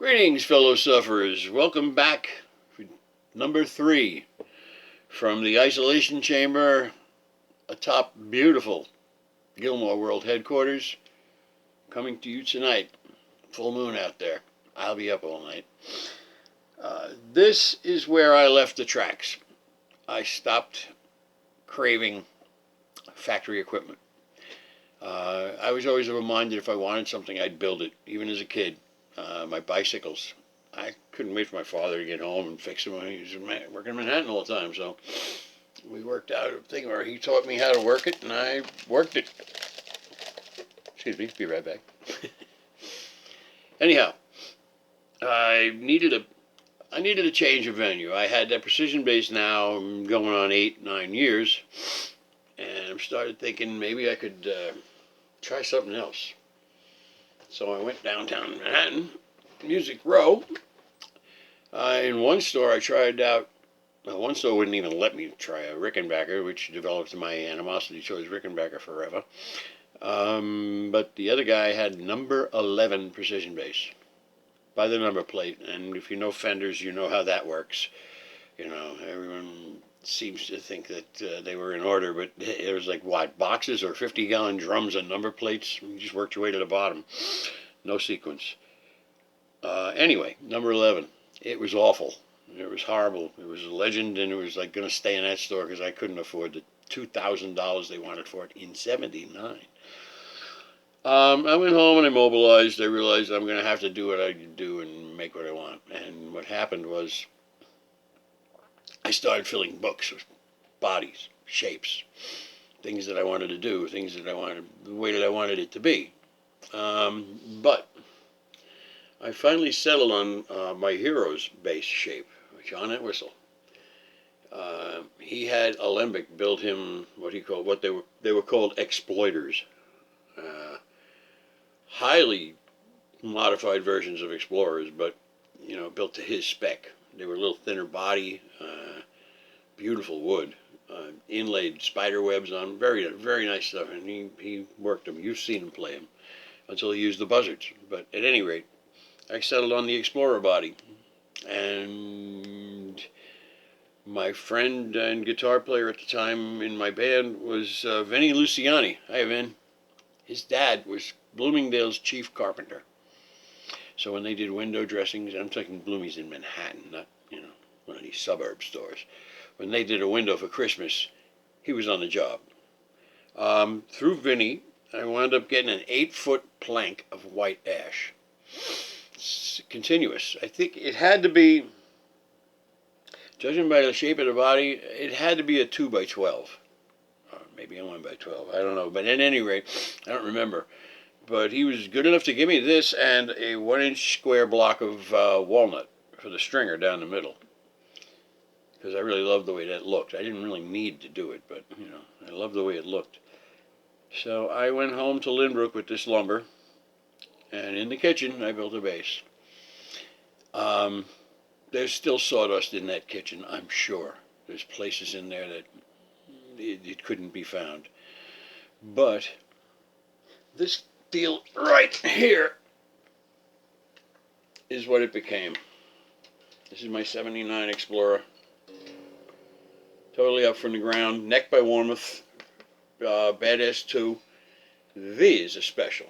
Greetings, fellow sufferers. Welcome back for number 3 from the isolation chamber atop beautiful Gilmore World headquarters. Coming to you tonight. Full moon out there. I'll be up all night. This is where I left the tracks. I stopped craving factory equipment. I was always of a mind that if I wanted something, I'd build it, even as a kid. My bicycles. I couldn't wait for my father to get home and fix them. He was working in Manhattan all the time, so we worked out a thing where he taught me how to work it, and I worked it. Excuse me, be right back. Anyhow, I needed a change of venue. I had that precision base now going on 8-9 years, and I started thinking maybe I could try something else. So I went downtown Manhattan, Music Row. In one store I tried out, one store wouldn't even let me try a Rickenbacker, which developed my animosity towards Rickenbacker forever. But the other guy had number 11 precision bass by the number plate. And if you know Fenders, you know how that works. You know, everyone seems to think that they were in order, but it was like, what, boxes or 50-gallon drums and number plates? You just worked your way to the bottom. No sequence. Anyway, number 11. It was awful. It was horrible. It was a legend, and it was like going to stay in that store because I couldn't afford the $2,000 they wanted for it in '79. I went home and I mobilized. I realized I'm going to have to do what I do and make what I want. And what happened was I started filling books with bodies, shapes, things that I wanted to do, things that I wanted, the way that I wanted it to be. But I finally settled on my hero's bass shape, John Entwistle. He had Alembic build him what they were called exploiters, highly modified versions of Explorers, but built to his spec. They were a little thinner body, beautiful wood, inlaid spider webs on, very very nice stuff. And he worked them. You've seen him play them until he used the buzzards. But at any rate, I settled on the Explorer body, and my friend and guitar player at the time in my band was Vinny Luciani. Hi, Vin. His dad was Bloomingdale's chief carpenter. So when they did window dressings, I'm talking Bloomie's in Manhattan, not one of these suburb stores. When they did a window for Christmas, he was on the job. Through Vinny, I wound up getting an 8-foot plank of white ash. It's continuous. I think it had to be, judging by the shape of the body, it had to be a 2x12. Maybe a 1x12. I don't know. But at any rate, I don't remember. But he was good enough to give me this and a 1-inch square block of walnut for the stringer down the middle. Because I really loved the way that looked. I didn't really need to do it, but, I loved the way it looked. So I went home to Lynbrook with this lumber, and in the kitchen, I built a bass. There's still sawdust in that kitchen, I'm sure. There's places in there that it couldn't be found. But this deal right here is what it became. This is my '79 Explorer. Totally up from the ground. Neck by Warmoth. Badass 2. These are special.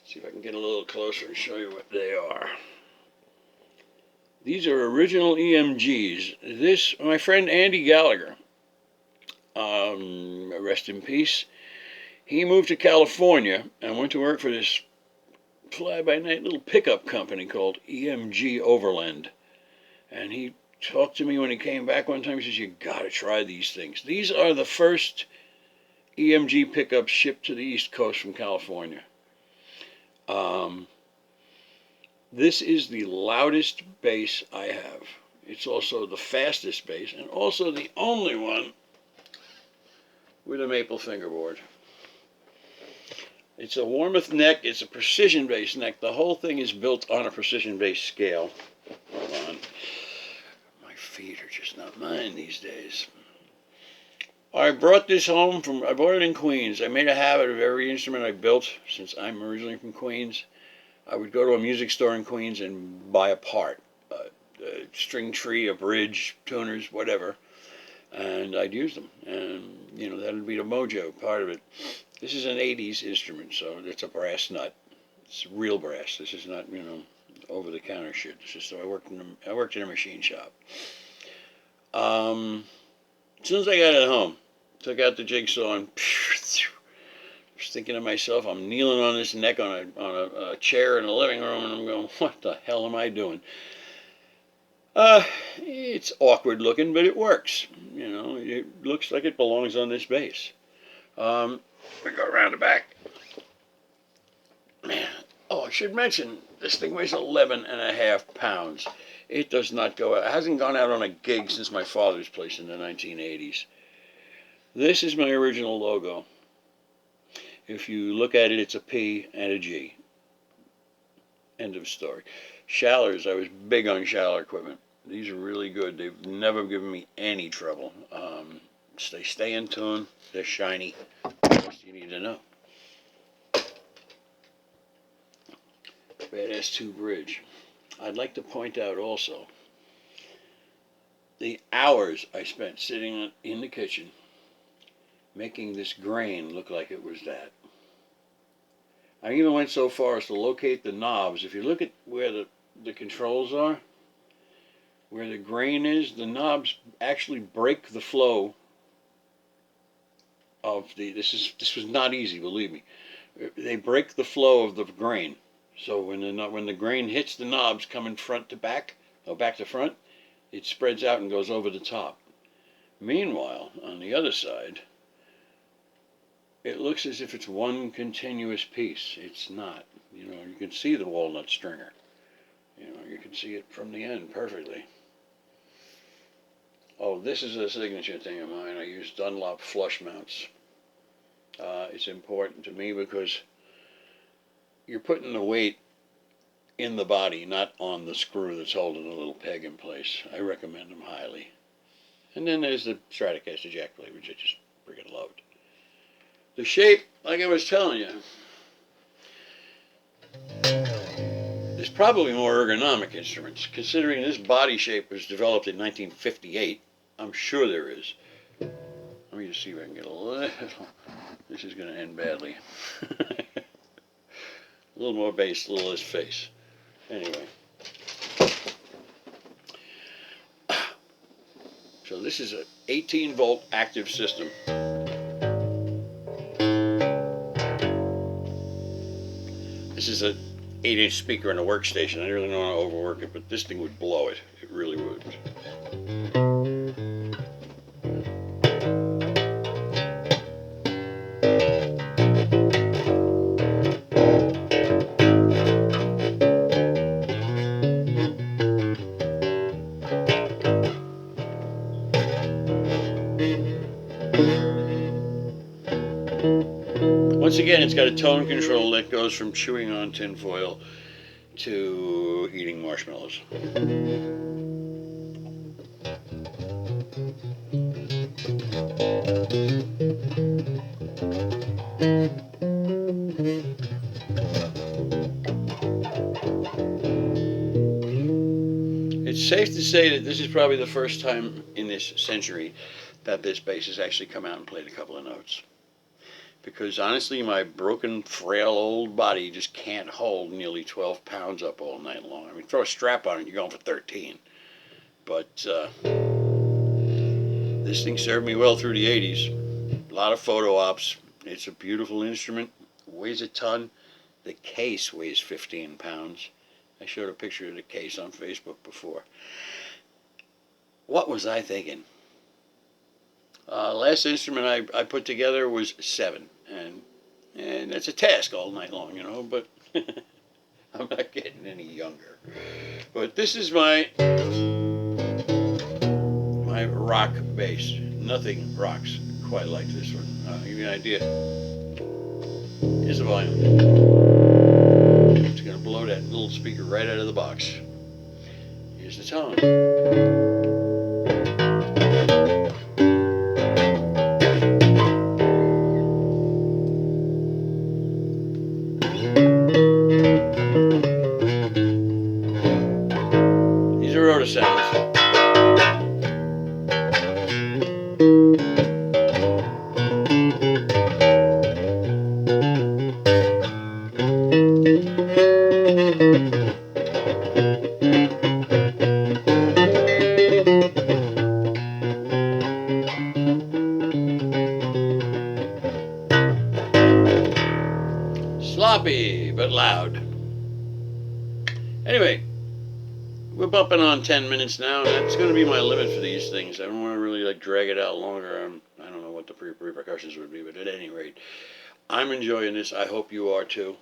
See if I can get a little closer and show you what they are. These are original EMGs. This, my friend Andy Gallagher, rest in peace, he moved to California and went to work for this fly-by-night little pickup company called EMG Overland. And he talked to me when he came back one time. He says, you got to try these things. These are the first EMG pickups shipped to the East Coast from California. This is the loudest bass I have. It's also the fastest bass, and also the only one with a maple fingerboard. It's a Warmoth neck. It's a precision bass neck. The whole thing is built on a precision bass scale. Hold on. My feet are just not mine these days. I brought this home I bought it in Queens. I made a habit of every instrument I built, since I'm originally from Queens, I would go to a music store in Queens and buy a part, a string tree, a bridge, tuners, whatever, and I'd use them. And that would be the mojo part of it. This is an '80s instrument, so it's a brass nut. It's real brass. This is not over the counter shit. This is so I worked in a machine shop. As soon as I got it home, took out the jigsaw and was thinking to myself, I'm kneeling on this neck on a chair in the living room, and I'm going, what the hell am I doing? It's awkward looking, but it works. It looks like it belongs on this bass. We go around the back. Man, I should mention, this thing weighs 11.5 pounds. It does not go out. It hasn't gone out on a gig since my father's place in the 1980s. This is my original logo. If you look at it, it's a P and a G. End of story. Shallers, I was big on Shaller equipment. These are really good. They've never given me any trouble. They stay in tune. They're shiny. What else do you need to know? Badass 2 bridge. I'd like to point out also the hours I spent sitting in the kitchen making this grain look like it was that. I even went so far as to locate the knobs. If you look at where the controls are, where the grain is, the knobs actually break the flow of this was not easy, believe me. They break the flow of the grain. So when the grain hits the knobs coming front to back, or back to front, it spreads out and goes over the top. Meanwhile, on the other side, it looks as if it's one continuous piece. It's not. You can see the walnut stringer. You can see it from the end perfectly. Oh, this is a signature thing of mine. I use Dunlop flush mounts. It's important to me because you're putting the weight in the body, not on the screw that's holding the little peg in place. I recommend them highly. And then there's the Stratocaster jack plate, which I just freaking loved. The shape, like I was telling you, there's probably more ergonomic instruments. Considering this body shape was developed in 1958, I'm sure there is. Let me just see if I can get a little... This is going to end badly. A little more bass, a little less face. Anyway. So this is an 18-volt active system. This is an 8-inch speaker in a workstation. I really don't want to overwork it, but this thing would blow it. It really would. Once again, it's got a tone control that goes from chewing on tinfoil to eating marshmallows. It's safe to say that this is probably the first time in this century that this bass has actually come out and played a couple of notes. Because honestly, my broken, frail old body just can't hold nearly 12 pounds up all night long. I mean, throw a strap on it, you're going for 13. But this thing served me well through the 80s. A lot of photo ops. It's a beautiful instrument. Weighs a ton. The case weighs 15 pounds. I showed a picture of the case on Facebook before. What was I thinking? Last instrument I put together was 7. And that's a task all night long, but I'm not getting any younger. But this is my rock bass. Nothing rocks quite like this one. I'll give you an idea. Here's the volume. It's going to blow that little speaker right out of the box. Here's the tone. Sloppy, but loud. Anyway, we're bumping on 10 minutes now, and that's going to be my limit for these things. I don't want to really drag it out longer. I don't know what the repercussions would be, but at any rate, I'm enjoying this. I hope you are too.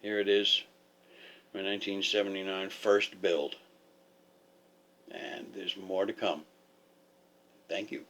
Here it is, my 1979 first build. And there's more to come. Thank you.